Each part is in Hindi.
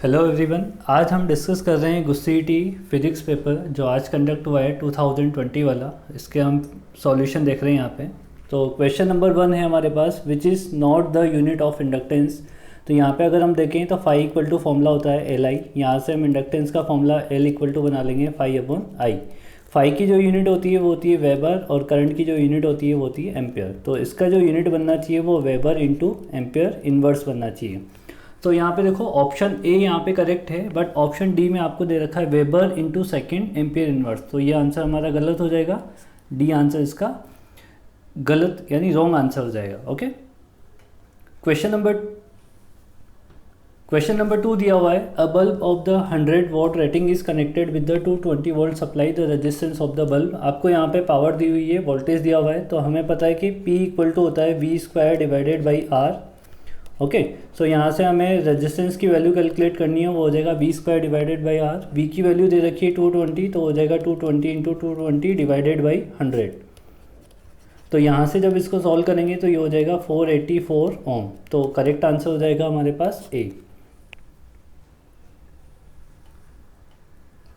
Hello everyone. आज हम डिस्कस कर रहे हैं गुस्सीटी फिजिक्स पेपर जो आज कंडक्ट हुआ है 2020 वाला। इसके हम सॉल्यूशन देख रहे हैं यहाँ पे। तो क्वेश्चन नंबर 1 है हमारे पास, which is not the unit of inductance. तो यहाँ पे अगर हम देखें तो फाई इक्वल टू फॉर्मूला होता है एल आई। यहाँ से हम इंडक्टेंस का फॉर्मूला एल इक्वल टू बना लेंगे फाई अपॉन आई। फाई की जो यूनिट होती है वो होती है वेबर और करंट की जो यूनिट होती है वो होती है एम्पेयर। तो इसका जो यूनिट बनना चाहिए वो वेबर इंटू एम्पेयर इन्वर्स बनना चाहिए। तो यहाँ पे देखो ऑप्शन ए यहाँ पे करेक्ट है, बट ऑप्शन डी में आपको दे रखा है weber into second ampere inverse. तो ये आंसर हमारा गलत हो जाएगा। डी आंसर इसका गलत यानी रॉन्ग आंसर हो जाएगा। ओके, क्वेश्चन नंबर 2 दिया हुआ है, अ bulb of the 100 what rating is connected with the 220 volt supply, the resistance of the bulb. आपको यहाँ पे पावर दी हुई है, वोल्टेज दिया हुआ है। तो हमें पता है कि P इक्वल टू होता है V square divided by R। Okay, so यहाँ से हमें रेजिस्टेंस की वैल्यू कैलकुलेट करनी है, वो हो जाएगा V square divided by R। V की वैल्यू दे रखी है 220, तो हो जाएगा 220 इंटू 220 डिवाइडेड बाई 100। तो यहाँ से जब इसको सॉल्व करेंगे तो ये हो जाएगा 484 ओम। तो करेक्ट आंसर हो जाएगा हमारे पास ए।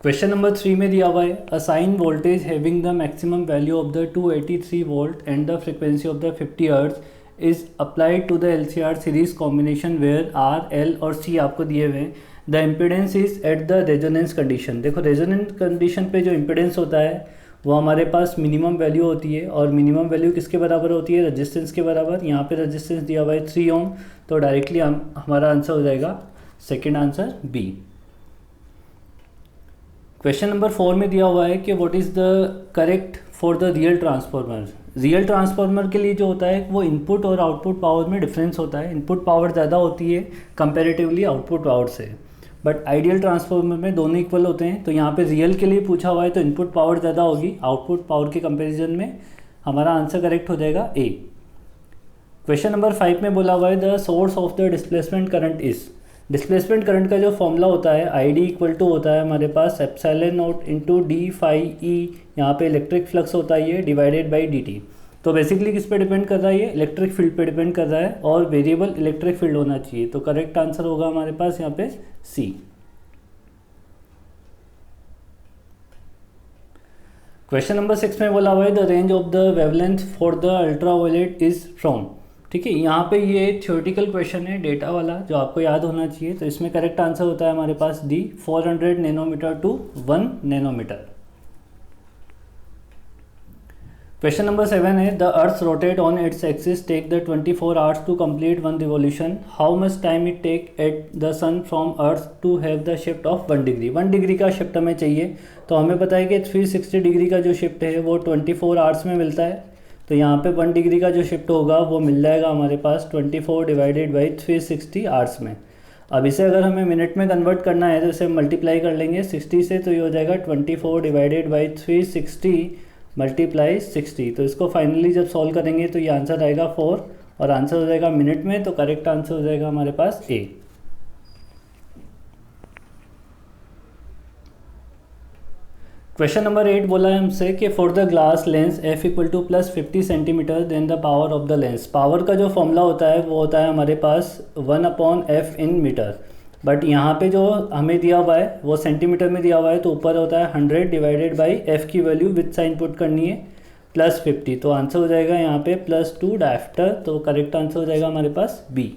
क्वेश्चन नंबर 3 में दिया हुआ है, a sine voltage having the maximum value of the 283 volt and the frequency of the 50 hertz is applied to the LCR series combination where R, L और C आपको दिए हुए हैं। The impedance is at the resonance condition. देखो रेजोनेंस कंडीशन पे जो इम्पिडेंस होता है वो हमारे पास मिनिमम वैल्यू होती है, और मिनिमम वैल्यू किसके बराबर होती है? रेजिस्टेंस के बराबर। यहाँ पे रेजिस्टेंस दिया हुआ है 3 ओम, तो डायरेक्टली हमारा आंसर हो जाएगा second answer B. Question number 4 में दिया हुआ है कि what is the correct for the real transformer. Real transformer के लिए जो होता है वो इनपुट और आउटपुट पावर में डिफरेंस होता है। इनपुट पावर ज़्यादा होती है कंपैरेटिवली आउटपुट पावर से, बट आइडियल ट्रांसफार्मर में दोनों इक्वल होते हैं। तो यहाँ पे रियल के लिए पूछा हुआ है तो इनपुट पावर ज़्यादा होगी आउटपुट पावर के कंपेरिजन में। हमारा आंसर करेक्ट हो जाएगा ए। क्वेश्चन नंबर 5 में बोला हुआ है, the source of the displacement current is. Displacement current का जो फॉर्मूला होता है आई डी इक्वल टू होता है हमारे पास epsilon naught into D phi E. यहाँ पे इलेक्ट्रिक फ्लक्स होता है ये डिवाइडेड बाई डी टी। तो बेसिकली किस पे डिपेंड कर रहा है? ये इलेक्ट्रिक फील्ड पे डिपेंड कर रहा है, और वेरिएबल इलेक्ट्रिक फील्ड होना चाहिए। तो करेक्ट आंसर होगा हमारे पास यहाँ पे सी। क्वेश्चन नंबर 6 में बोला हुआ है, the range of the wavelength for the ultraviolet is from. ठीक है, यहाँ पे ये थ्योरेटिकल क्वेश्चन है डेटा वाला जो आपको याद होना चाहिए। तो इसमें करेक्ट आंसर होता है हमारे पास D, 400 nanometre to 1 nanometre. Question number 7 है, the earth rotate on its axis take the 24 hours to complete 1 revolution. How much time it take at the sun from earth to have the shift of 1 degree. 1 degree का शिफ्ट हमें चाहिए। तो हमें पता है कि 360 डिग्री का जो शिफ्ट है वो 24 आवर्स में मिलता है। तो यहाँ पे 1 डिग्री का जो शिफ्ट होगा वो मिल जाएगा हमारे पास 24 डिवाइडेड बाई 360 आवर्स में। अब इसे अगर हमें मिनट में कन्वर्ट करना है तो इसे मल्टीप्लाई कर लेंगे 60 से। तो ये हो जाएगा 24 डिवाइडेड बाई 360 मल्टीप्लाई 60। तो इसको फाइनली जब सॉल्व करेंगे तो ये आंसर आएगा 4, और आंसर हो जाएगा मिनट में। तो करेक्ट आंसर हो जाएगा हमारे पास ए। क्वेश्चन नंबर 8 बोला है हमसे कि for the glass lens F equal to plus 50 centimetre then the power of the lens. Power का जो फॉर्मूला होता है वो होता है हमारे पास 1 upon F in metre, but यहाँ पे जो हमें दिया हुआ है वो सेंटीमीटर में दिया हुआ है। तो ऊपर होता है 100 डिवाइडेड बाई एफ की वैल्यू विद साइन पुट करनी है प्लस 50। तो आंसर हो जाएगा यहाँ पे +2 डायफ्टर। तो करेक्ट आंसर हो जाएगा हमारे पास बी।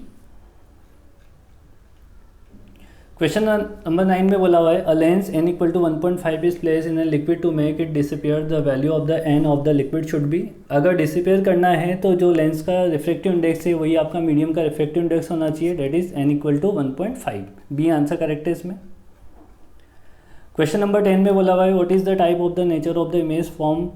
क्वेश्चन नंबर 9 में बोला हुआ है, a lens n equal to 1.5 is place in a liquid to make it disappear, the value of the n of the liquid should be. अगर डिसअपियर करना है तो जो लेंस का रिफ्रैक्टिव इंडेक्स है वही आपका मीडियम का रिफ्रैक्टिव इंडेक्स होना चाहिए, that is n equal to 1.5। B answer correct है इसमें। क्वेश्चन नंबर 10 में बोला हुआ है, what is the type of the nature of the image form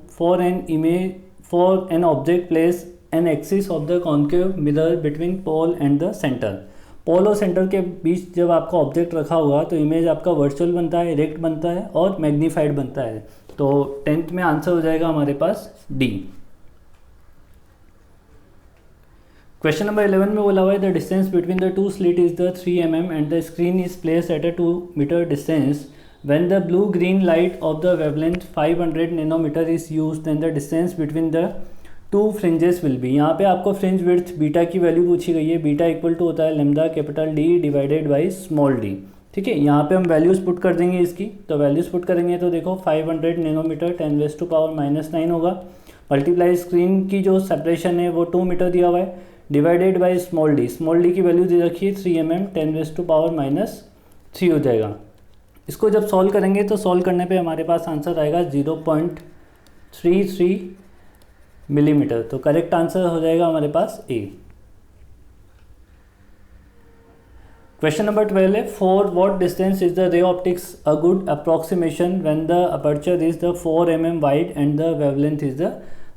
for an object place an axis of the concave mirror between pole and the centre. Pole और सेंटर के बीच जब आपका ऑब्जेक्ट रखा होगा तो इमेज आपका वर्चुअल बनता है, इरेक्ट बनता है और मैग्नीफाइड बनता है। तो 10th में आंसर हो जाएगा हमारे पास डी। क्वेश्चन नंबर 11 में बोला हुआ है, the distance between the 2 slit is the 3 mm and the screen is placed at a 2 metre distance. When the blue green light of the wavelength 500 nanometre is used then the distance between the 2 fringes will be. यहाँ पे आपको फ्रिंज विड्थ बीटा की वैल्यू पूछी गई है। बीटा इक्वल टू होता है lambda capital D divided by small D. ठीक है, यहाँ पे हम वैल्यूज़ पुट कर देंगे इसकी, तो वैल्यूज़ पुट करेंगे तो देखो 500 नैनोमीटर 10⁻⁻⁹ होगा, मल्टीप्लाई स्क्रीन की जो सेपरेशन है वो 2 मीटर दिया हुआ है, डिवाइडेड बाय स्मॉल डी की वैल्यू दे रखी है 3 mm 10⁻³ हो जाएगा। इसको जब सॉल्व करेंगे तो सॉल्व करने पे हमारे पास आंसर आएगा 0.33 मिलीमीटर, तो करेक्ट आंसर हो जाएगा हमारे पास ए। क्वेश्चन नंबर 12 है, for what distance is the ray optics a good approximation when the aperture is the 4 mm wide and the wavelength is the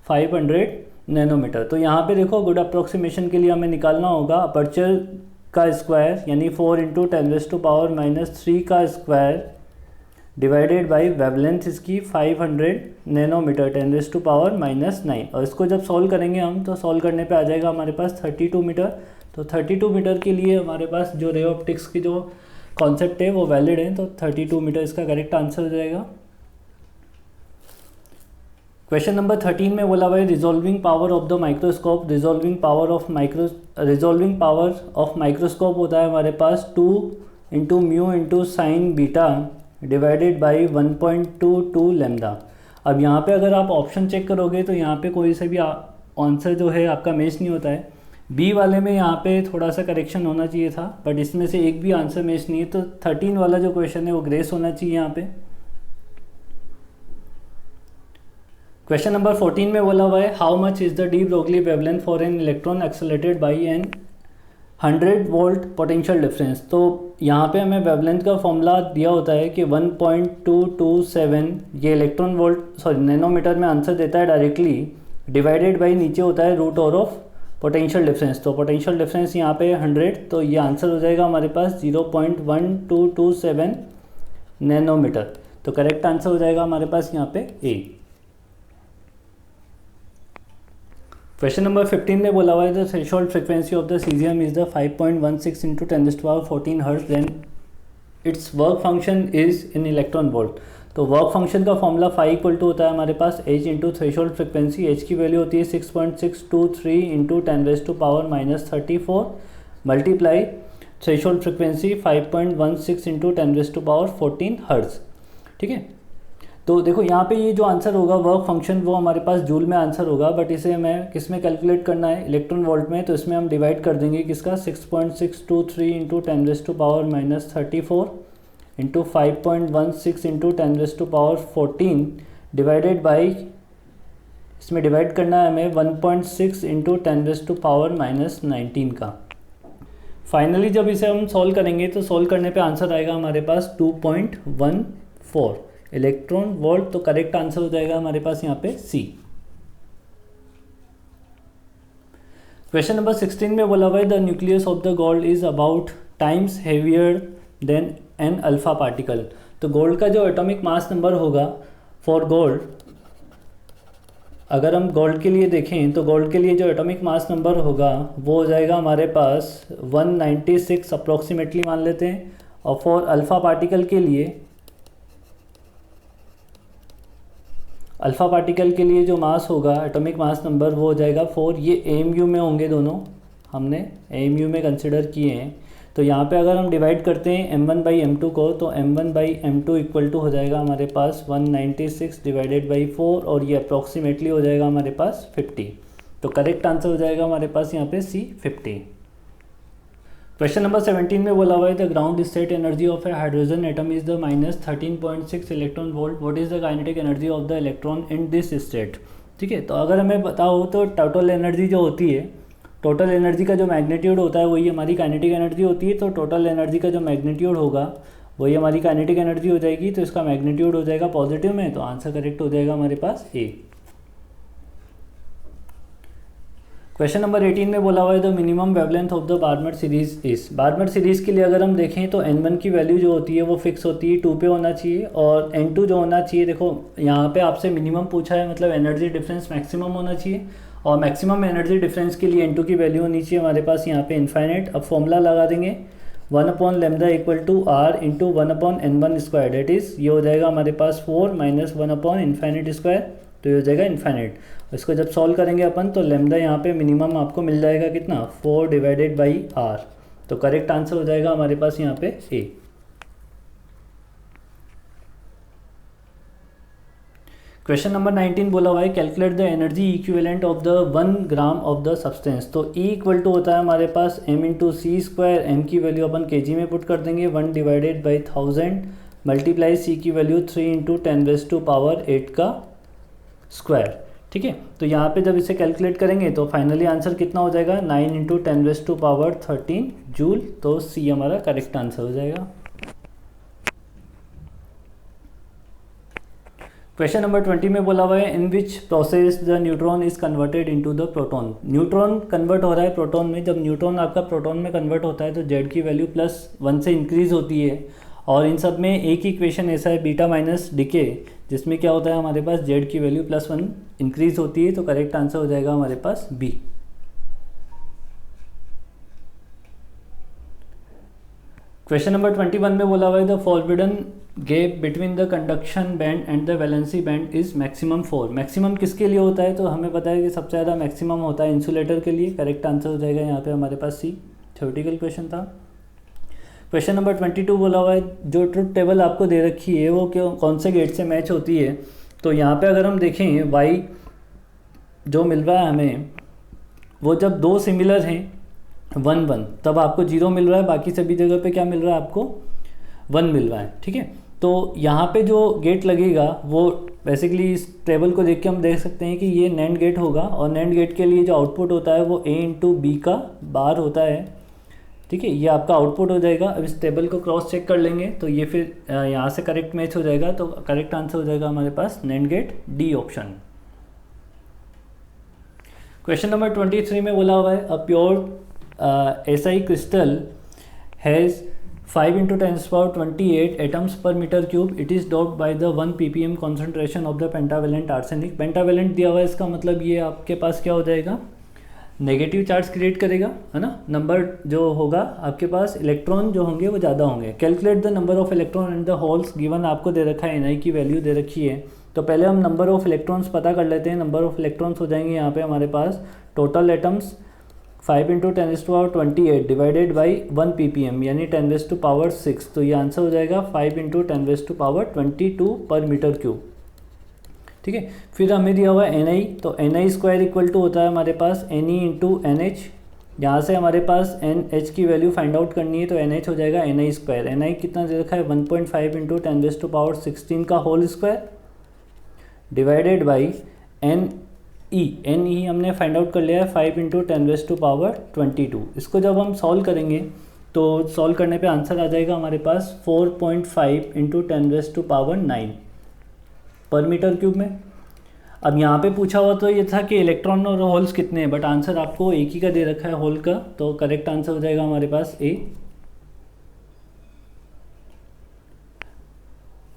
500 nanometre. तो यहाँ पे देखो गुड अप्रॉक्सीमेशन के लिए हमें निकालना होगा अपर्चर का स्क्वायर यानी 4 × 10⁻³ का स्क्वायर डिवाइडेड बाय वेवलेंथ इसकी 500 नैनोमीटर 10⁻⁹, और इसको जब सॉल्व करेंगे हम तो सॉल्व करने पे आ जाएगा हमारे पास 32 मीटर। तो 32 मीटर के लिए हमारे पास जो रे ऑप्टिक्स की जो कॉन्सेप्ट है वो वैलिड है, तो 32 मीटर इसका करेक्ट आंसर हो जाएगा। क्वेश्चन नंबर 13 में बोला हुआ है resolving power of the microscope, resolving power of microscope होता है हमारे पास 2 × μ × sin beta divided by 1.22 lambda. अब यहाँ पे अगर आप ऑप्शन चेक करोगे तो यहाँ पे कोई से भी आंसर जो है आपका मैच नहीं होता है। बी वाले में यहाँ पे थोड़ा सा करेक्शन होना चाहिए था, बट इसमें से एक भी आंसर मैच नहीं है, तो 13 वाला जो क्वेश्चन है वो ग्रेस होना चाहिए यहाँ पे। क्वेश्चन नंबर 14 में बोला हुआ है how much is the de Broglie wavelength for an electron accelerated by an 100 volt potential difference. तो यहाँ पे हमें वेवलेंथ का फॉर्मूला दिया होता है कि 1.227 ये इलेक्ट्रॉन वोल्ट नैनोमीटर में आंसर देता है डायरेक्टली, डिवाइडेड बाई नीचे होता है root over of potential difference. तो पोटेंशियल डिफरेंस यहाँ पे 100, तो ये आंसर हो जाएगा हमारे पास 0.1227 नैनोमीटर, तो करेक्ट आंसर हो जाएगा हमारे पास यहाँ पे ए। क्वेश्चन नंबर 15 में बोला हुआ है the threshold frequency of the caesium is the 5.16 × 10⁻14 hertz then its work function is in electron volt. तो वर्क फंक्शन का फॉर्मूला फाई इक्वल टू होता है हमारे पास h × थ्रेशोल्ड फ्रीक्वेंसी, h की वैल्यू होती है 6.623 × 10⁻34 मल्टीप्लाई थ्रेशोल्ड फ्रीक्वेंसी 5.16 × 10⁻14 हर्ट्ज। ठीक है, तो देखो यहाँ पे ये जो आंसर होगा वर्क फंक्शन वो हमारे पास जूल में आंसर होगा, बट इसे हमें किस में कैलकुलेट करना है, इलेक्ट्रॉन वोल्ट में। तो इसमें हम डिवाइड कर देंगे किसका 6.623 × 10⁻34 इंटू 5.16 × 10⁻14 डिवाइडेड बाई, इसमें डिवाइड करना है हमें 1.6 × 10⁻19 का। फाइनली जब इसे हम सॉल्व करेंगे तो सॉल्व करने पे आंसर आएगा हमारे पास 2.14 इलेक्ट्रॉन वोल्ट, तो करेक्ट आंसर हो जाएगा हमारे पास यहाँ पे सी। क्वेश्चन नंबर 16 में बोला हुआ है the nucleus of the gold is about times heavier than an alpha particle. तो गोल्ड का जो एटॉमिक मास नंबर होगा फॉर गोल्ड, अगर हम गोल्ड के लिए देखें तो गोल्ड के लिए जो एटॉमिक मास नंबर होगा वो हो जाएगा हमारे पास 196 अप्रॉक्सीमेटली मान लेते हैं, और फॉर अल्फ़ा पार्टिकल के लिए जो मास होगा एटॉमिक मास नंबर वो हो जाएगा 4। ये AMU में होंगे दोनों, हमने AMU में कंसिडर किए हैं। तो यहाँ पे अगर हम डिवाइड करते हैं m1/m2 को, तो m1/m2 इक्वल टू हो जाएगा हमारे पास 196 डिवाइडेड बाई 4, और ये अप्रॉक्सीमेटली हो जाएगा हमारे पास 50। तो करेक्ट आंसर हो जाएगा हमारे पास यहाँ पे C 50। क्वेश्चन नंबर 17 में बोला हुआ है the ground state energy of A hydrogen atom is the -13.6 electron volt, what is the kinetic energy of the electron in this state. ठीक है, तो अगर हमें पता हो तो टोटल एनर्जी जो होती है, टोटल एनर्जी का जो मैग्नीट्यूड होता है वही हमारी काइनेटिक एनर्जी होती है। तो टोटल एनर्जी का जो मैग्नीट्यूड होगा वही हमारी काइनेटिक एनर्जी हो जाएगी, तो इसका मैग्नीट्यूड हो जाएगा पॉजिटिव में, तो आंसर करेक्ट हो जाएगा हमारे पास ए। क्वेश्चन नंबर 18 में बोला हुआ है the minimum wavelength of the burner series is. Burner series के लिए अगर हम देखें तो n1 की वैल्यू जो होती है वो फिक्स होती है 2 पे होना चाहिए, और n2 जो होना चाहिए, देखो यहाँ पे आपसे मिनिमम पूछा है मतलब एनर्जी डिफरेंस मैक्सिमम होना चाहिए, और मैक्सिमम एनर्जी डिफरेंस के लिए n2 की वैल्यू होनी चाहिए हमारे पास यहाँ पे इन्फाइनाइट। अब फॉर्मूला लगा देंगे 1/λ equal to r into 1/n1 square, that is ये हो जाएगा हमारे पास 4 माइनस 1/इन्फाइनाइट स्क्वायर, तो ये हो जाएगा इन्फाइनाइट। इसको जब सॉल्व करेंगे अपन तो लैम्डा यहाँ पे मिनिमम आपको मिल जाएगा कितना 4 डिवाइडेड बाई r, तो करेक्ट आंसर हो जाएगा हमारे पास यहाँ पे ए। क्वेश्चन नंबर 19 बोला हुआ है calculate the energy equivalent of the 1 gram of the substance. तो E इक्वल टू होता है हमारे पास m इंटू सी स्क्वायर, एम की वैल्यू अपन kg में पुट कर देंगे, 1 डिवाइडेड बाई 1000 मल्टीप्लाई C की वैल्यू 3 इंटू 10⁻⁸ का स्क्वायर। ठीक है, तो यहाँ पे जब इसे कैलकुलेट करेंगे तो फाइनली आंसर कितना हो जाएगा 9 इंटू 10⁻13 जूल। तो C हमारा करेक्ट आंसर हो जाएगा। क्वेश्चन नंबर 20 में बोला हुआ है in which process the neutron is converted into the proton. Neutron convert हो रहा है प्रोटॉन में। जब न्यूट्रॉन आपका प्रोटॉन में कन्वर्ट होता है तो Z की वैल्यू +1 से इंक्रीज होती है, और इन सब में एक ही इक्वेशन ऐसा है बीटा माइनस डिके, जिसमें क्या होता है हमारे पास Z की वैल्यू +1 इंक्रीज होती है। तो करेक्ट आंसर हो जाएगा हमारे पास बी। क्वेश्चन नंबर 21 में बोला हुआ है the forbidden gap between the conduction band and the valency band is maximum 4। Maximum किसके लिए होता है, तो हमें पता है कि सबसे ज़्यादा मैक्सिमम होता है इंसुलेटर के लिए। करेक्ट आंसर हो जाएगा यहाँ पे हमारे पास सी। थ्योरेटिकल क्वेश्चन था। क्वेश्चन नंबर 22 बोला हुआ है जो ट्रुथ टेबल आपको दे रखी है वो कौन से गेट से मैच होती है। तो यहाँ पे अगर हम देखें वाई जो मिल रहा है हमें, वो जब दो सिमिलर हैं 1 1 तब आपको 0 मिल रहा है, बाकी सभी जगह पे क्या मिल रहा है आपको 1 मिल रहा है। ठीक है, तो यहाँ पे जो गेट लगेगा वो बेसिकली इस टेबल को देख के हम देख सकते हैं कि ये नैंड गेट होगा, और नैंड गेट के लिए जो आउटपुट होता है वो A इंटू बी का बार होता है। ठीक है, ये आपका आउटपुट हो जाएगा। अब इस टेबल को क्रॉस चेक कर लेंगे तो ये फिर यहाँ से करेक्ट मैच हो जाएगा। तो करेक्ट आंसर हो जाएगा हमारे पास NAND gate D option. Question number 23 में बोला हुआ है a pure SI crystal has 5 into 10⁻28 atoms per meter cube. It is doped by the 1 ppm concentration of the pentavalent arsenic. Pentavalent दिया हुआ है, इसका मतलब ये आपके पास क्या हो जाएगा नेगेटिव चार्ज क्रिएट करेगा, है ना। नंबर जो होगा आपके पास इलेक्ट्रॉन जो होंगे वो ज़्यादा होंगे। Calculate the number of electron and the holes given आपको दे रखा है, Ni की वैल्यू दे रखी है। तो पहले हम नंबर ऑफ इलेक्ट्रॉन्स पता कर लेते हैं। नंबर ऑफ इलेक्ट्रॉन्स हो जाएंगे यहाँ पे हमारे पास total atoms 5 into 10⁻28 divided by 1 ppm यानी 10⁻6। तो ये आंसर हो जाएगा 5 इंटू 10⁻22 पर मीटर क्यूब। ठीक है, फिर हमें दिया हुआ है Ni, तो Ni स्क्वायर इक्वल टू होता है हमारे पास Ne इंटू NH। यहाँ से हमारे पास NH की वैल्यू फाइंड आउट करनी है, तो NH हो जाएगा Ni स्क्वायर। Ni कितना दे रखा है 1.5 इंटू 10⁻16 का whole square divided by NE हमने फाइंड आउट कर लिया है 5 इंटू 10⁻22। इसको जब हम सॉल्व करेंगे तो सॉल्व करने पे आंसर आ जाएगा हमारे पास 4.5 इंटू 10⁻9 पर मीटर क्यूब में। अब यहाँ पे पूछा हुआ तो ये था कि इलेक्ट्रॉन और होल्स कितने हैं, बट आंसर आपको एक ही का दे रखा है होल का। तो करेक्ट आंसर हो जाएगा हमारे पास ए।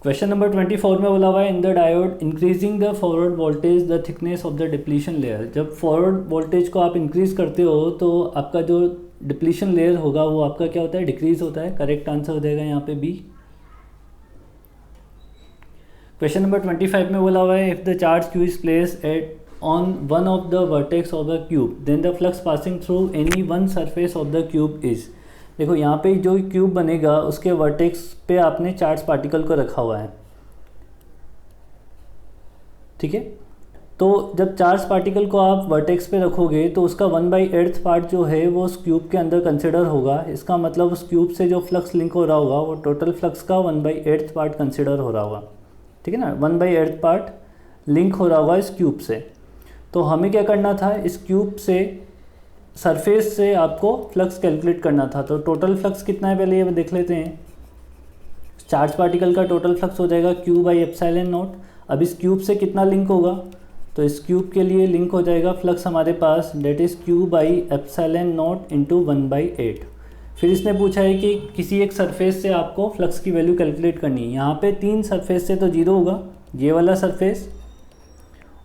क्वेश्चन नंबर 24 में बोला हुआ है in the diode increasing the forward voltage the thickness of the depletion layer. जब फॉरवर्ड वोल्टेज को आप इंक्रीज करते हो तो आपका जो डिप्लीशन लेयर होगा वो आपका क्या होता है डिक्रीज होता है। करेक्ट आंसर हो जाएगा यहाँ पे बी। क्वेश्चन नंबर 25 में बोला हुआ है if the charge Q is placed at on one of the vertex of the cube then the flux passing through any one surface of the cube is. देखो यहाँ पे जो क्यूब बनेगा उसके वर्टेक्स पे आपने चार्ज पार्टिकल को रखा हुआ है। ठीक है, तो जब चार्ज पार्टिकल को आप वर्टेक्स पे रखोगे तो उसका 1/8 पार्ट जो है वो उस क्यूब के अंदर कंसिडर होगा। इसका मतलब उस क्यूब से जो फ्लक्स लिंक हो रहा होगा वो टोटल फ्लक्स का 1/8 पार्ट कंसिडर हो रहा होगा। ठीक है ना, 1/8 पार्ट लिंक हो रहा होगा इस क्यूब से। तो हमें क्या करना था, इस क्यूब से सरफेस से आपको फ्लक्स कैलकुलेट करना था। तो टोटल फ्लक्स कितना है पहले ये देख लेते हैं। चार्ज पार्टिकल का टोटल फ्लक्स हो जाएगा Q/ε0। अब इस क्यूब से कितना लिंक होगा, तो इस क्यूब के लिए लिंक हो जाएगा फ्लक्स हमारे पास डेट इज़ Q/ε0 इंटू 1/8। फिर इसने पूछा है कि किसी एक सरफेस से आपको फ्लक्स की वैल्यू कैलकुलेट करनी है। यहाँ पे 3 सरफेस से तो 0 होगा, ये वाला सरफेस,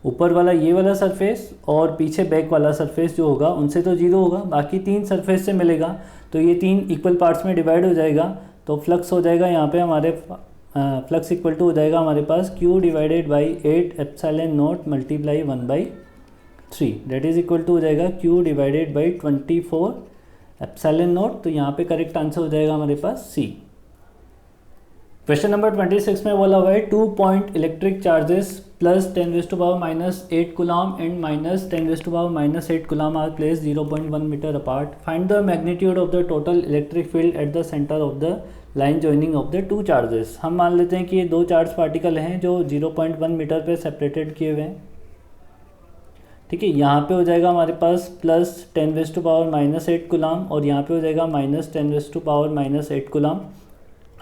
ऊपर वाला ये वाला सरफेस और पीछे बैक वाला सरफेस जो होगा उनसे तो 0 होगा। बाकी 3 सरफेस से मिलेगा तो ये 3 इक्वल पार्ट्स में डिवाइड हो जाएगा। तो फ्लक्स हो जाएगा यहाँ पे हमारे फ्लक्स इक्वल टू हो जाएगा हमारे पास Q/8ε0 multiply 1/3 that is equal to हो जाएगा Q/24ε0। तो यहाँ पे करेक्ट आंसर हो जाएगा हमारे पास सी। क्वेश्चन नंबर 26 में बोला हुआ है 2 point electric charges plus 10 raised to power minus 8 coulomb and minus 10 raised to power minus 8 coulomb are placed 0.1 meter apart. Find the magnitude of the total electric field at the center of the line joining of the two charges. हम मान लेते हैं कि ये दो चार्ज पार्टिकल हैं जो 0.1 मीटर पे सेपरेटेड किए हुए हैं, ठीक है। यहाँ पे हो जाएगा हमारे पास plus 10 raise to power minus 8 coulomb और यहाँ पे हो जाएगा minus 10 raise to power minus 8 coulomb.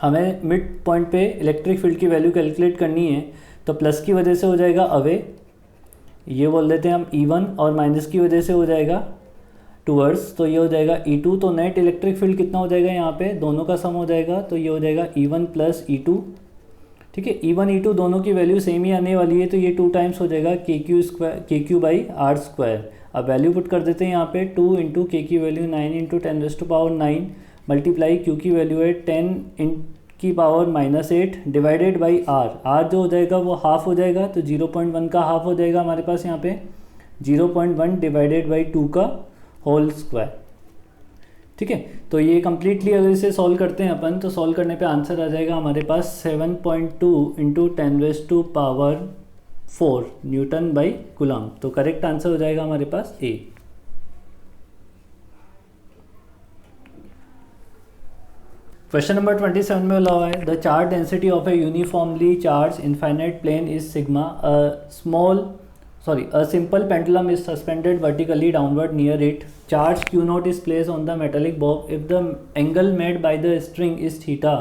हमें मिड पॉइंट पे इलेक्ट्रिक फील्ड की वैल्यू कैलकुलेट करनी है, तो प्लस की वजह से हो जाएगा अवे, ये बोल देते हैं हम E1, और माइनस की वजह से हो जाएगा टूवर्ड्स, तो ये हो जाएगा E2। तो नेट इलेक्ट्रिक फील्ड कितना हो जाएगा, यहाँ पे दोनों का सम हो जाएगा, तो ये हो जाएगा E1 प्लस E2, ठीक है। E1 E2 दोनों की वैल्यू सेम ही आने वाली है, तो ये 2 टाइम्स हो जाएगा KQ बाई आर स्क्वायर। अब वैल्यू पुट कर देते हैं यहाँ पे, 2 इंटू के की value 9 into 10 raise to power 9 multiply Q की वैल्यू है 10 की power minus 8 divided by R जो हो जाएगा वो हाफ हो जाएगा, तो 0.1 का हाफ हो जाएगा हमारे पास यहाँ पे 0.1 डिवाइडेड बाई 2 का होल स्क्वायर, ठीक है। तो ये कम्प्लीटली अगर इसे सॉल्व करते हैं अपन, तो सॉल्व करने पे आंसर आ जाएगा हमारे पास 7.2 into 10 raise to power 4 newton by coulomb. तो करेक्ट आंसर हो जाएगा हमारे पास ए। क्वेश्चन नंबर 27 में बोला हुआ है the charge density of a uniformly charged infinite plane is sigma. A simple pendulum is suspended vertically downward near it. Charge Q naught is placed on the metallic bob if the angle made by the string is theta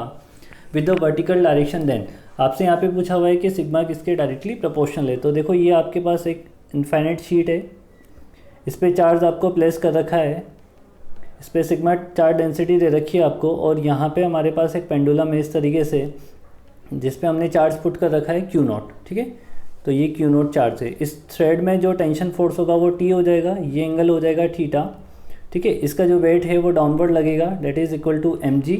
with the vertical direction then. आपसे यहाँ पे पूछा हुआ है कि सिग्मा किसके डायरेक्टली प्रोपोर्शनल है। तो देखो ये आपके पास एक इनफाइनाइट शीट है, इस पर चार्ज आपको प्लेस कर रखा है, इस पर सिग्मा चार्ज डेंसिटी दे रखी है आपको, और यहाँ पे हमारे पास एक पेंडुलम है इस तरीके से जिस पे हमने चार्ज पुट कर रखा है Q नॉट, ठीक है। तो ये Q नोट चार्ज है, इस थ्रेड में जो टेंशन फोर्स होगा वो T हो जाएगा, ये एंगल हो जाएगा थीटा, ठीक है। इसका जो वेट है वो डाउनवर्ड लगेगा, that is equal to mg।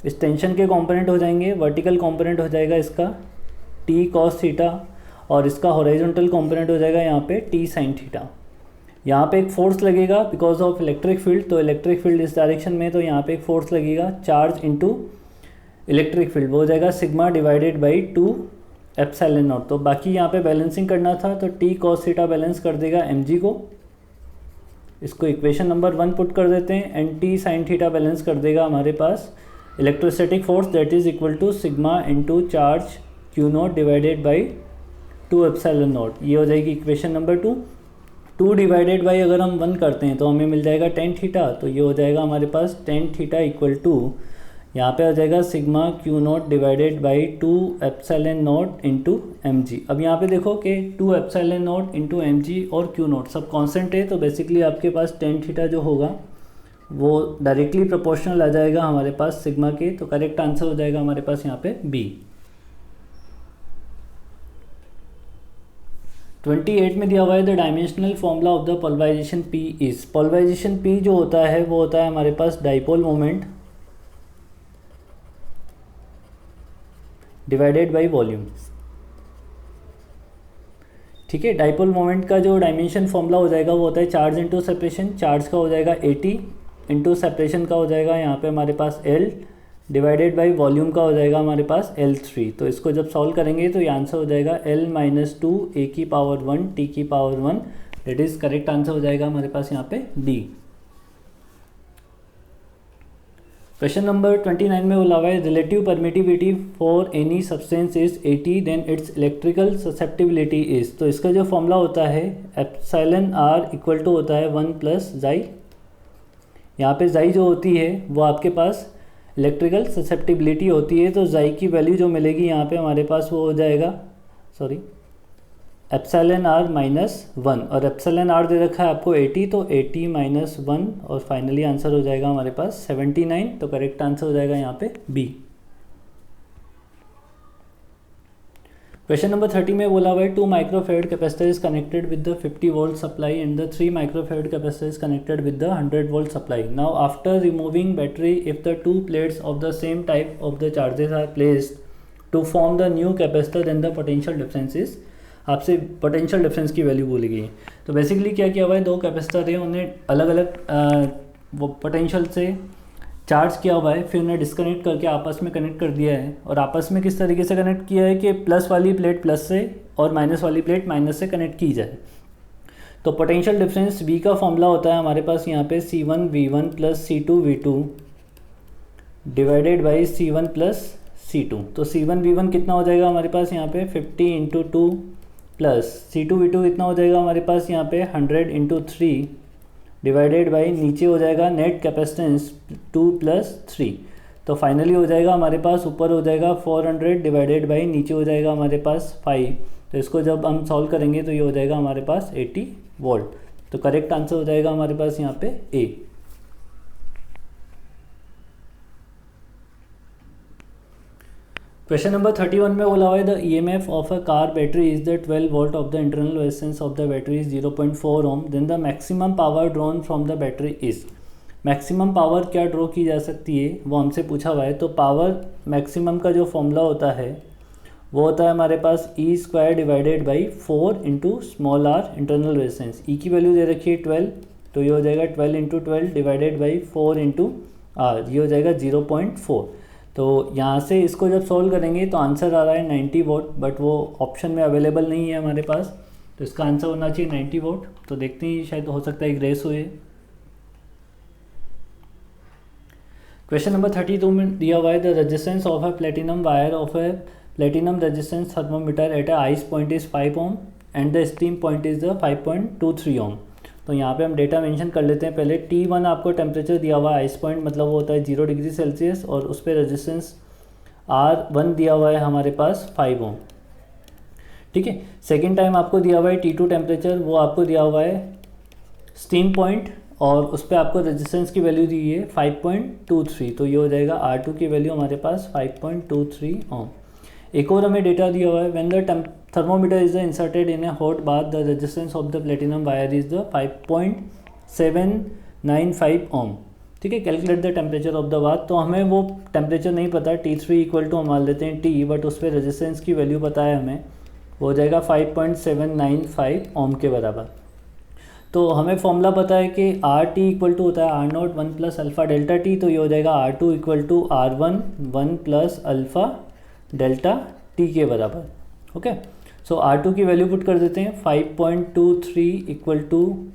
इस टेंशन के कंपोनेंट हो जाएंगे, वर्टिकल कंपोनेंट हो जाएगा इसका T cos थीटा, और इसका हॉरिजॉन्टल कंपोनेंट हो जाएगा यहाँ पे T sin थीटा। यहाँ पे एक फोर्स लगेगा बिकॉज ऑफ इलेक्ट्रिक फील्ड, तो इलेक्ट्रिक फील्ड इस डायरेक्शन में, तो यहाँ पे एक फोर्स लगेगा चार्ज इंटू इलेक्ट्रिक फील्ड, वो हो जाएगा sigma divided by 2 epsilon not. तो बाकी यहाँ पे बैलेंसिंग करना था, तो T cos थीटा बैलेंस कर देगा mg को, इसको इक्वेशन नंबर 1 पुट कर देते हैं, and T sin theta balance कर देगा हमारे पास electrostatic force that is equal to sigma into charge Q naught divided by 2 epsilon naught. ये हो जाएगी इक्वेशन नंबर 2। 2 डिवाइडेड बाई अगर हम 1 करते हैं तो हमें मिल जाएगा tan थीटा, तो ये हो जाएगा हमारे पास tan थीटा इक्वल टू, यहाँ पे आ जाएगा sigma Q naught divided by 2 epsilon naught into mg। अब यहाँ पे देखो कि 2 एप्सिलॉन नॉट इंटू mg और Q नॉट सब कांस्टेंट है, तो बेसिकली आपके पास tan थीटा जो होगा वो डायरेक्टली प्रोपोर्शनल आ जाएगा हमारे पास सिग्मा के। तो करेक्ट आंसर हो जाएगा हमारे पास यहाँ पे बी। 28 में दिया हुआ है the dimensional formula of the polarisation P is. Polarisation P जो होता है वो होता है हमारे पास dipole moment divided by volume, ठीक है। डाइपोल मोमेंट का जो डायमेंशन फॉर्मूला हो जाएगा वो होता है चार्ज इंटू सेपरेशन। चार्ज का हो जाएगा 80 इंटू सेपरेशन का हो जाएगा यहाँ पे हमारे पास L डिवाइडेड बाई वॉल्यूम का हो जाएगा हमारे पास L3। तो इसको जब सॉल्व करेंगे तो ये आंसर हो जाएगा L माइनस 2 a की पावर 1 t की power 1, that is correct answer हो जाएगा हमारे पास यहाँ पे D। क्वेश्चन नंबर 29 में बोला हुआ है relative permittivity for any substance is 80 then its electrical susceptibility is. तो इसका जो फॉर्मूला होता है एप्सिलॉन r इक्वल टू होता है 1 प्लस जाई। यहाँ पे जाई जो होती है वो आपके पास इलेक्ट्रिकल ससेप्टिबिलिटी होती है, तो जाई की वैल्यू जो मिलेगी यहाँ पे हमारे पास वो हो जाएगा एप्सिलॉन r माइनस 1, और एप्सिलॉन r दे रखा है आपको 80, तो 80 माइनस 1, और फाइनली आंसर हो जाएगा हमारे पास 79। तो करेक्ट आंसर हो जाएगा यहाँ पे बी। क्वेश्चन नंबर 30 में बोला हुआ है 2 microfarad capacitor is connected with the 50 volt supply and the 3 microfarad capacitor is connected with the 100 volt supply. Now after removing battery if the 2 plates of the same type of the charges are placed to form the new capacitor then the potential difference is. आपसे पोटेंशियल डिफरेंस की वैल्यू बोली गई है। तो बेसिकली क्या किया हुआ है, 2 कैपेसिटर है, उन्हें अलग अलग वो पोटेंशियल से चार्ज किया हुआ है, फिर उन्हें डिस्कनेक्ट करके आपस में कनेक्ट कर दिया है, और आपस में किस तरीके से कनेक्ट किया है कि प्लस वाली प्लेट प्लस से और माइनस वाली प्लेट माइनस से कनेक्ट की जाए। तो पोटेंशियल डिफरेंस V का फॉर्मूला होता है हमारे पास यहाँ पे C1V1 plus C2V2 divided by C1 plus C2। तो C1V1 कितना हो जाएगा हमारे पास यहाँ पे 50 इंटू 2 प्लस C2V2 कितना हो जाएगा हमारे पास यहाँ पे 100 इंटू 3 डिवाइडेड बाई नीचे हो जाएगा नेट कैपेसिटेंस 2 प्लस 3। तो फाइनली हो जाएगा हमारे पास, ऊपर हो जाएगा 400 डिवाइडेड बाई नीचे हो जाएगा हमारे पास 5। तो इसको जब हम सॉल्व करेंगे तो ये हो जाएगा हमारे पास 80 वोल्ट। तो करेक्ट आंसर हो जाएगा हमारे पास यहाँ पे ए। क्वेश्चन नंबर 31 में बोला हुआ है the EMF of a car battery is the 12 volt of the internal resistance of the battery is 0.4 ohm, then the maximum power drawn from the battery is. Maximum power क्या ड्रॉ की जा सकती है वो हमसे पूछा हुआ है। तो पावर मैक्सिमम का जो फॉर्मूला होता है वो होता है हमारे पास E² divided by 4 into small r internal resistance. E की वैल्यू दे रखी है 12, तो ये हो जाएगा 12 into 12 divided by 4 into r, ये हो जाएगा 0.4। तो यहाँ से इसको जब सॉल्व करेंगे तो आंसर आ रहा है 90 वोल्ट, बट वो ऑप्शन में अवेलेबल नहीं है हमारे पास, तो इसका आंसर होना चाहिए 90 वोल्ट। तो देखते हैं शायद हो सकता है ग्रेस हुए। क्वेश्चन नंबर 32 में दिया हुआ है the resistance of a platinum wire of a platinum resistance thermometer at a ice point is 5 Om and the steam point is the 5.23 ओम। तो यहाँ पे हम डेटा मेंशन कर लेते हैं पहले। T1 आपको टेम्परेचर दिया हुआ है, आइस पॉइंट मतलब वो होता है 0 डिग्री सेल्सियस, और उस पर रेजिस्टेंस R1 दिया हुआ है हमारे पास 5 ओम। ठीक है। सेकेंड टाइम आपको दिया हुआ है T2 टेम्परेचर, वो आपको दिया हुआ है स्टीम पॉइंट, और उस पर आपको रेजिस्टेंस की वैल्यू दी है 5.23। तो ये हो जाएगा R2 की वैल्यू हमारे पास 5.23 ओम। एक और हमें डेटा दिया हुआ है when the thermometer is inserted in a hot bath the resistance of the platinum wire is the 5.795 ohm। ठीक है। Calculate the temperature of the bath. तो हमें वो टेम्परेचर नहीं पता, T3 इक्वल टू हम मान लेते हैं T, बट उस पर रेजिस्टेंस की वैल्यू पता है हमें, वो हो जाएगा 5.795 ओम के बराबर। तो हमें फॉर्मूला पता है कि RT इक्वल टू होता है R0 1 plus alpha delta T। तो ये हो जाएगा R2 equal to R1 1 plus alpha delta T के बराबर। ओके। सो R2 की वैल्यू पुट कर देते हैं 5.23 equal to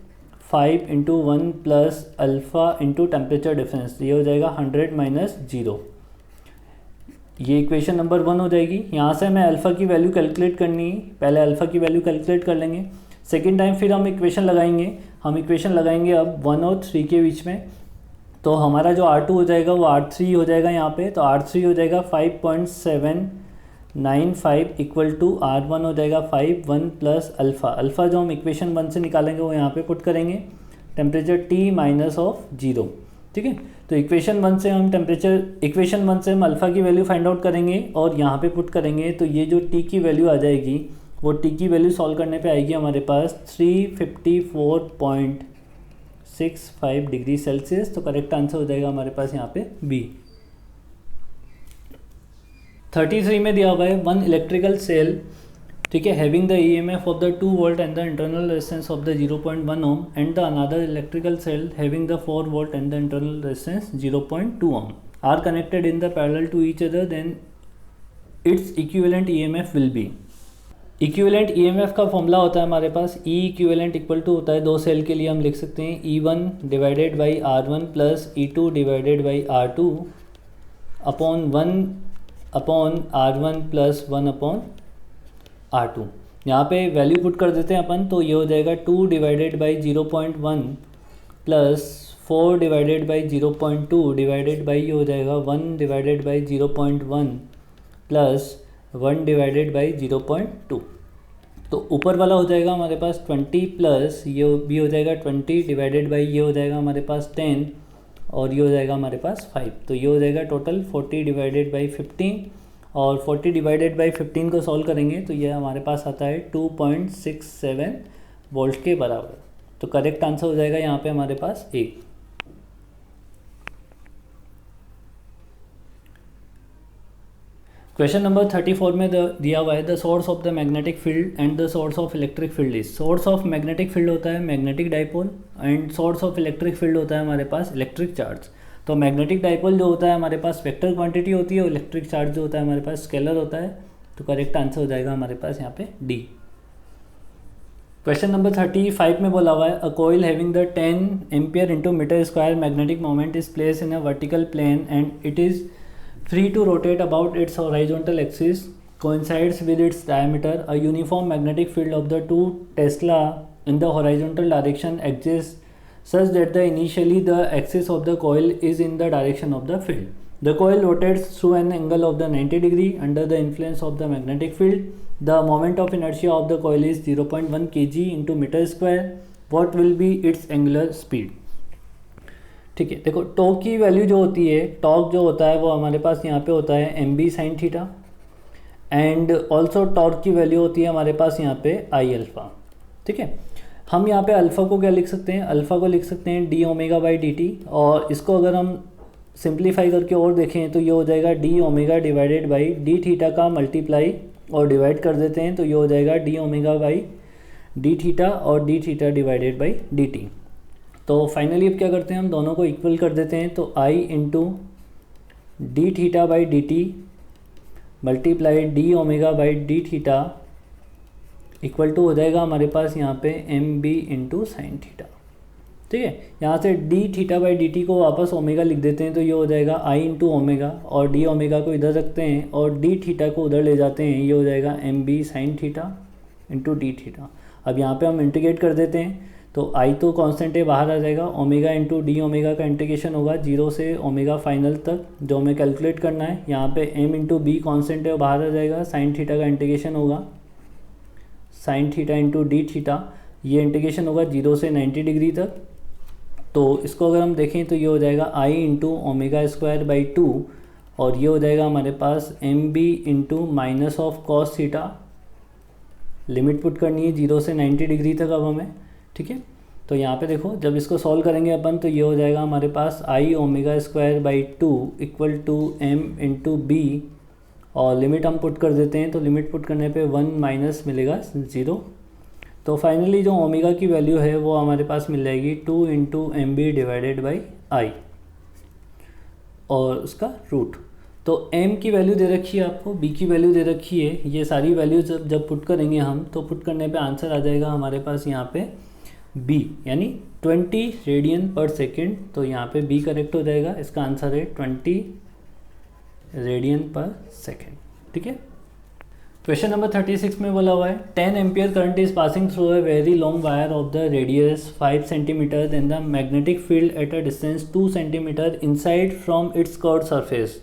5 into 1 plus alpha into temperature difference, ये हो जाएगा 100 माइनस 0। ये इक्वेशन नंबर 1 हो जाएगी। यहाँ से हमें अल्फ़ा की वैल्यू कैलकुलेट करनी है, पहले अल्फ़ा की वैल्यू कैलकुलेट कर लेंगे। सेकेंड टाइम फिर हम इक्वेशन लगाएंगे, अब 1 और 3 के बीच में। तो हमारा जो R2 हो जाएगा वो R3 हो जाएगा यहाँ पे। तो R3 हो जाएगा 5.795 इक्वल टू R1 हो जाएगा 5 1 प्लस अल्फ़ा जो हम इक्वेशन 1 से निकालेंगे वो यहाँ पे पुट करेंगे, टेम्परेचर T माइनस ऑफ 0। ठीक है। तो इक्वेशन 1 से हम अल्फ़ा की वैल्यू फाइंड आउट करेंगे और यहाँ पे पुट करेंगे। तो ये जो T की वैल्यू आ जाएगी वो T की वैल्यू सॉल्व करने पे आएगी हमारे पास 354.65 डिग्री सेल्सियस। तो करेक्ट आंसर हो जाएगा हमारे पास यहाँ पे बी। 33 में दिया हुआ है वन इलेक्ट्रिकल सेल, ठीक है, having the EMF of the 2 volt and the internal resistance of the 0.1 ohm and the another electrical cell having the 4 volt and the internal resistance 0.2 ohm are connected in the parallel to each other, then its equivalent EMF will be. Equivalent EMF का फॉर्मूला होता है हमारे पास E इक्विवेलेंट इक्वल टू होता है, दो सेल के लिए हम लिख सकते हैं E1 divided by R1 plus E2 divided by R2 upon 1 upon R1 plus 1 upon R2। यहाँ पे वैल्यू पुट कर देते हैं अपन। तो ये हो जाएगा 2 divided by 0.1 plus 4 divided by 0.2 divided by ये हो जाएगा 1 divided by 0.1 plus 1 divided by 0.2। तो ऊपर वाला हो जाएगा हमारे पास 20 प्लस ये भी हो जाएगा 20 डिवाइडेड बाई ये हो जाएगा हमारे पास 10 और ये हो जाएगा हमारे पास 5। तो ये हो जाएगा टोटल 40 डिवाइडेड बाई 15 और 40 डिवाइडेड बाई 15 को सॉल्व करेंगे तो ये हमारे पास आता है 2.67 वोल्ट के बराबर। तो करेक्ट आंसर हो जाएगा यहाँ पे हमारे पास ए। क्वेश्चन नंबर 34 में दिया हुआ है the source of the magnetic field and the source of electric field is. Source of magnetic field होता है magnetic dipole and source of electric field होता है हमारे पास इलेक्ट्रिक चार्ज। तो मैग्नेटिक डाइपोल जो होता है हमारे पास वेक्टर क्वांटिटी होती है और इलेक्ट्रिक चार्ज जो होता है हमारे पास स्केलर होता है। तो करेक्ट आंसर हो जाएगा हमारे पास यहाँ पे डी। क्वेश्चन नंबर 35 में बोला हुआ है, a coil having the 10 ampere into metre square magnetic moment is place in a vertical plane and it is free to rotate about its horizontal axis coincides with its diameter. A uniform magnetic field of the two Tesla in the horizontal direction exists such that initially the axis of the coil is in the direction of the field. The coil rotates through an angle of the 90 degree under the influence of the magnetic field. The moment of inertia of the coil is 0.1 kg into meter square. What will be its angular speed? ठीक है, देखो टॉर्क की वैल्यू जो होती है, टॉर्क जो होता है वो हमारे पास यहाँ पे होता है M B sine theta and also torque की वैल्यू होती है हमारे पास यहाँ पे आई अल्फ़ा। ठीक है, हम यहाँ पे अल्फ़ा को क्या लिख सकते हैं, अल्फ़ा को लिख सकते हैं D omega by D T, और इसको अगर हम सिंप्लीफाई करके और देखें तो ये हो जाएगा d omega divided by d theta का मल्टीप्लाई और डिवाइड कर देते हैं तो ये हो जाएगा d omega by d theta और d theta divided by D T. तो फाइनली अब क्या करते हैं, हम दोनों को इक्वल कर देते हैं तो I into D theta by D t multiply d omega by d theta equal to हो जाएगा हमारे पास यहाँ पे M B into sine theta. ठीक है, यहाँ से d theta by D t को वापस ओमेगा लिख देते हैं तो ये हो जाएगा आई इंटू ओमेगा और डी ओमेगा को इधर रखते हैं और डी थीटा को उधर ले जाते हैं, ये हो जाएगा M B sine theta into D theta. अब यहाँ पे हम इंटीग्रेट कर देते हैं तो आई तो कांस्टेंट है, बाहर आ जाएगा, ओमेगा इंटू डी ओमेगा का इंटीग्रेशन होगा 0 से ओमेगा फाइनल तक जो हमें कैलकुलेट करना है। यहाँ पे एम इंटू बी कॉन्स्टेंट है, बाहर आ जाएगा, साइन थीटा का इंटीग्रेशन होगा sign theta into D theta, ये इंटीग्रेशन होगा 0 से 90 डिग्री तक। तो इसको अगर हम देखें तो ये हो जाएगा I into omega square by 2 और ये हो जाएगा हमारे पास M B into minus of cos theta, limit put करनी है 0 से 90 डिग्री तक अब हमें। ठीक है, तो यहाँ पे देखो जब इसको सॉल्व करेंगे अपन तो ये हो जाएगा हमारे पास I omega square by 2 equal to M into B और लिमिट हम पुट कर देते हैं तो लिमिट पुट करने पे 1 माइनस मिलेगा 0। तो फाइनली जो ओमेगा की वैल्यू है वो हमारे पास मिल जाएगी 2 into M B divided by I और उसका रूट। तो m की वैल्यू दे रखी है आपको, b की वैल्यू दे रखी है, ये सारी वैल्यू जब पुट करेंगे हम तो पुट करने पे आंसर आ जाएगा हमारे पास यहाँ पे b यानी 20 रेडियन पर सेकेंड। तो यहाँ पे b करेक्ट हो जाएगा, इसका आंसर है 20 रेडियन पर सेकेंड। ठीक है, क्वेश्चन नंबर 36 में बोला हुआ है 10 ampere current is passing through a very long wire of the radius 5 centimetre then the magnetic field at a distance 2 centimetre inside from its curved surface.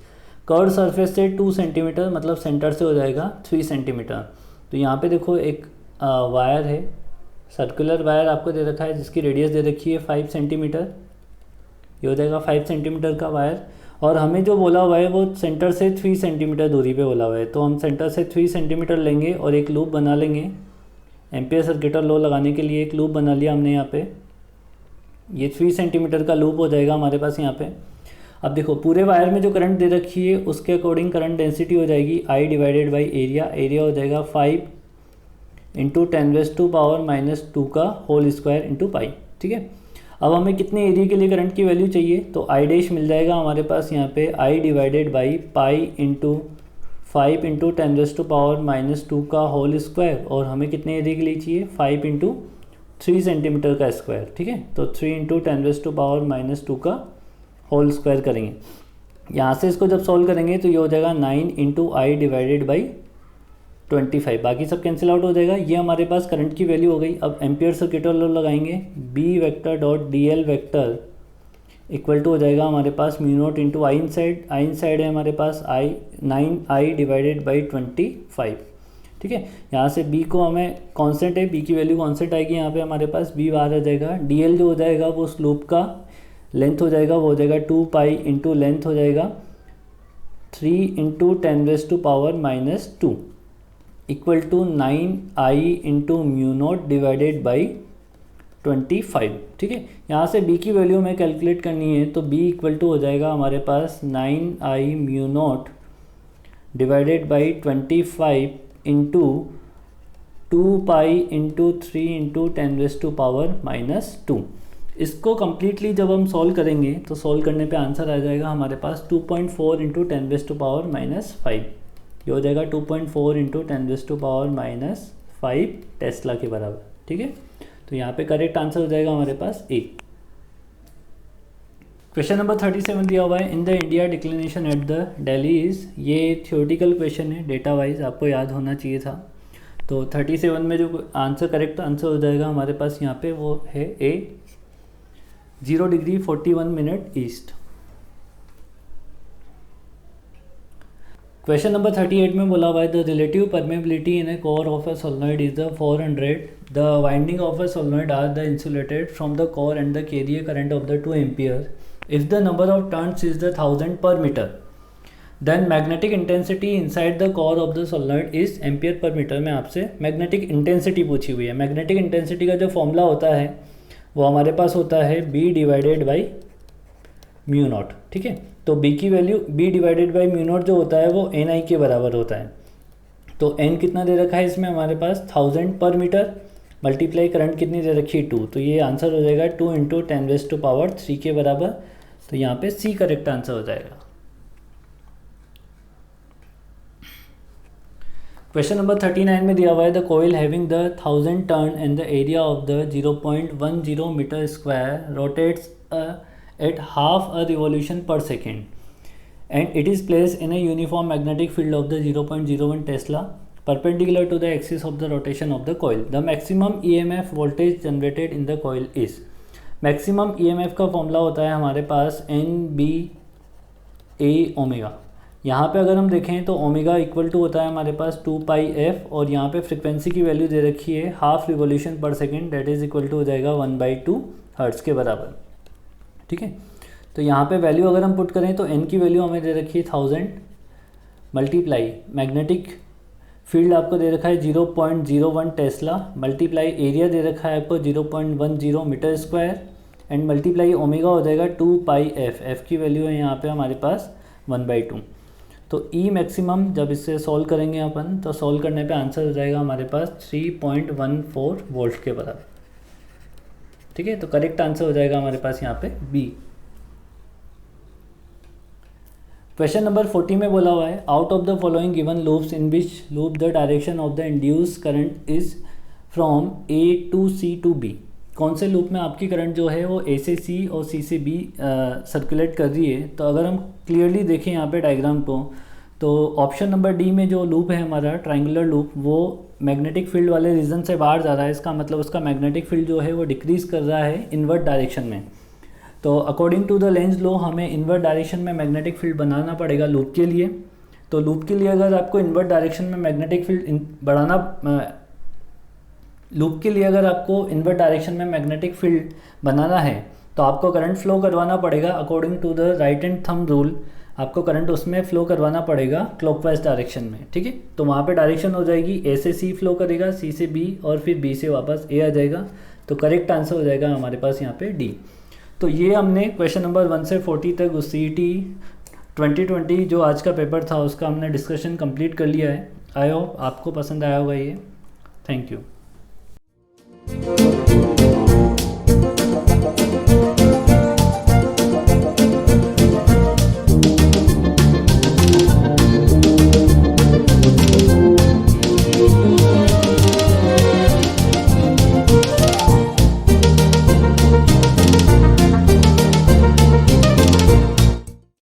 Curved surface से 2 सेंटीमीटर मतलब सेंटर से हो जाएगा 3 सेंटीमीटर। तो यहाँ पे देखो एक वायर है, सर्कुलर वायर आपको दे रखा है जिसकी रेडियस दे रखी है 5 सेंटीमीटर, ये हो जाएगा 5 सेंटीमीटर का वायर, और हमें जो बोला हुआ है वो सेंटर से 3 सेंटीमीटर दूरी पे बोला हुआ है। तो हम सेंटर से 3 सेंटीमीटर लेंगे और एक लूप बना लेंगे, एम्पियर सर्किटल लॉ लगाने के लिए एक लूप बना लिया हमने यहाँ पे, ये 3 सेंटीमीटर का लूप हो जाएगा हमारे पास यहाँ पे। अब देखो पूरे वायर में जो करंट दे रखी है उसके अकॉर्डिंग करंट डेंसिटी हो जाएगी आई डिवाइडेड बाई एरिया, एरिया हो जाएगा 5 इंटू 10⁻⁻2 का होल स्क्वायर इंटू पाई। ठीक है, अब हमें कितने एरिया के लिए करंट की वैल्यू चाहिए तो आई डैश मिल जाएगा हमारे पास यहाँ पे I divided by pi into 5 into 10⁻⁻2 का होल स्क्वायर, और हमें कितने एरिया के लिए चाहिए 5 इंटू 3 सेंटीमीटर का स्क्वायर। ठीक है, तो 3 इंटू 10⁻⁻2 का होल स्क्वायर करेंगे। यहाँ से इसको जब सॉल्व करेंगे तो ये हो जाएगा 9 इंटू आई डिवाइडेड बाई 25, बाकी सब कैंसिल आउट हो जाएगा। ये हमारे पास करंट की वैल्यू हो गई। अब एम्पियर सर्किटल लॉ लगाएंगे, B vector dot D L vector equal to हो जाएगा हमारे पास mu naught into I inside है हमारे पास 9 आई डिवाइडेड बाई 25। ठीक है, यहाँ से b को हमें कांस्टेंट है, b की वैल्यू कांस्टेंट आएगी, यहाँ पे हमारे पास b बाहर आ जाएगा। dl जो हो जाएगा वो उस लूप का लेंथ हो जाएगा, वो हो जाएगा 2 पाई इंटू लेंथ हो जाएगा 3 into 10⁻⁻2 equal to 9i into mu naught divided by 25। ठीक है, यहाँ से b की वैल्यू हमें कैलकुलेट करनी है तो b इक्वल टू हो जाएगा हमारे पास 9i mu naught divided by 25 into 2 pi into 3 into 10⁻⁻2। इसको कम्प्लीटली जब हम सॉल्व करेंगे तो सॉल्व करने पे आंसर आ जाएगा हमारे पास 2.4 इंटू 10⁻⁻⁵ ये हो जाएगा 2.4 इंटू 10⁻⁻⁵ टेस्ला के बराबर। ठीक है, तो यहाँ पे करेक्ट आंसर हो जाएगा हमारे पास ए। क्वेश्चन नंबर 37 दिया हुआ है, in the India declination at the Delhi is, ये थियोरेटिकल क्वेश्चन है, डेटा वाइज आपको याद होना चाहिए था। तो 37 में जो आंसर करेक्ट आंसर हो जाएगा हमारे पास यहाँ पे वो है A, 0 degree 41 minute east. Question number 38 में बोला हुआ है the relative permeability in a core of a solenoid is the 400, the winding of a solenoid are the insulated from the core and the carrier current of the 2 ampere if the number of turns is the 1000 per metre, then magnetic intensity inside the core of the solenoid is ampere पर मीटर। में आपसे मैग्नेटिक इंटेंसिटी पूछी हुई है। मैग्नेटिक इंटेंसिटी का जो फॉर्मूला होता है वो हमारे पास होता है B divided by mu naught. ठीक है, तो B की value B divided by mu naught जो होता है वो NI के बराबर होता है। तो N कितना दे रखा है इसमें हमारे पास 1000 पर मीटर, मल्टीप्लाई करंट कितनी दे रखी है 2, तो ये आंसर हो जाएगा 2 इंटू 10⁻³ के बराबर। तो यहाँ पे C करेक्ट आंसर हो जाएगा। क्वेश्चन नंबर 39 में दिया हुआ है the coil having the 1000 turn and the area of the 0.10 metre square rotates at half a revolution per second and it is place in a uniform magnetic field of the 0.01 tesla perpendicular to the axis of the rotation of the coil. The maximum EMF voltage generated in the coil is. Maximum EMF का फॉर्मूला होता है हमारे पास NBA ओमेगा। यहाँ पे अगर हम देखें तो ओमेगा इक्वल टू होता है हमारे पास 2πf और यहाँ पे फ्रिक्वेंसी की वैल्यू दे रखी है half revolution per second, that is equal to हो जाएगा 1/2 हर्ट्ज़ के बराबर। ठीक है, तो यहाँ पे वैल्यू अगर हम पुट करें तो n की वैल्यू हमें दे रखी है 1000 मल्टीप्लाई मैग्नेटिक फील्ड आपको दे रखा है 0.01 टेस्ला, मल्टीप्लाई एरिया दे रखा है आपको 0.10 metre square and multiply omega हो जाएगा 2πf। f की वैल्यू है यहाँ पे हमारे पास 1/2। तो E मैक्सिमम जब इससे सॉल्व करेंगे अपन तो सॉल्व करने पे आंसर हो जाएगा हमारे पास 3.14 वोल्ट के बराबर। ठीक है, तो करेक्ट आंसर हो जाएगा हमारे पास यहाँ पे B। क्वेश्चन नंबर 40 में बोला हुआ है out of the following given loops in which loop the direction of the induce current is from A to C to B। कौन से लूप में आपकी करंट जो है वो A से C और C से B सर्कुलेट कर रही है। तो अगर हम क्लियरली देखें यहाँ पे डायग्राम को तो ऑप्शन नंबर डी में जो लूप है हमारा ट्रायंगुलर लूप वो मैग्नेटिक फील्ड वाले रीजन से बाहर जा रहा है। इसका मतलब उसका मैग्नेटिक फील्ड जो है वो डिक्रीज कर रहा है इनवर्ट डायरेक्शन में। तो according to the Lenz law हमें इनवर्ट डायरेक्शन में मैग्नेटिक फील्ड बनाना पड़ेगा लूप के लिए। तो लूप के लिए अगर आपको इनवर्ट डायरेक्शन में मैग्नेटिक फील्ड लूप के लिए अगर आपको इनवर्ट डायरेक्शन में मैग्नेटिक फील्ड बनाना है तो आपको करंट फ्लो करवाना पड़ेगा according to the right hand thumb rule. आपको करंट उसमें फ्लो करवाना पड़ेगा क्लॉकवाइज डायरेक्शन में। ठीक है, तो वहाँ पे डायरेक्शन हो जाएगी A से C फ्लो करेगा, C से B और फिर B से वापस A आ जाएगा। तो करेक्ट आंसर हो जाएगा हमारे पास यहाँ पे D। तो ये हमने क्वेश्चन नंबर 1 से 40 तक उस CET 2020 जो आज का पेपर था उसका हमने डिस्कशन कंप्लीट कर लिया है। आई होप आपको पसंद आया होगा ये। Thank you.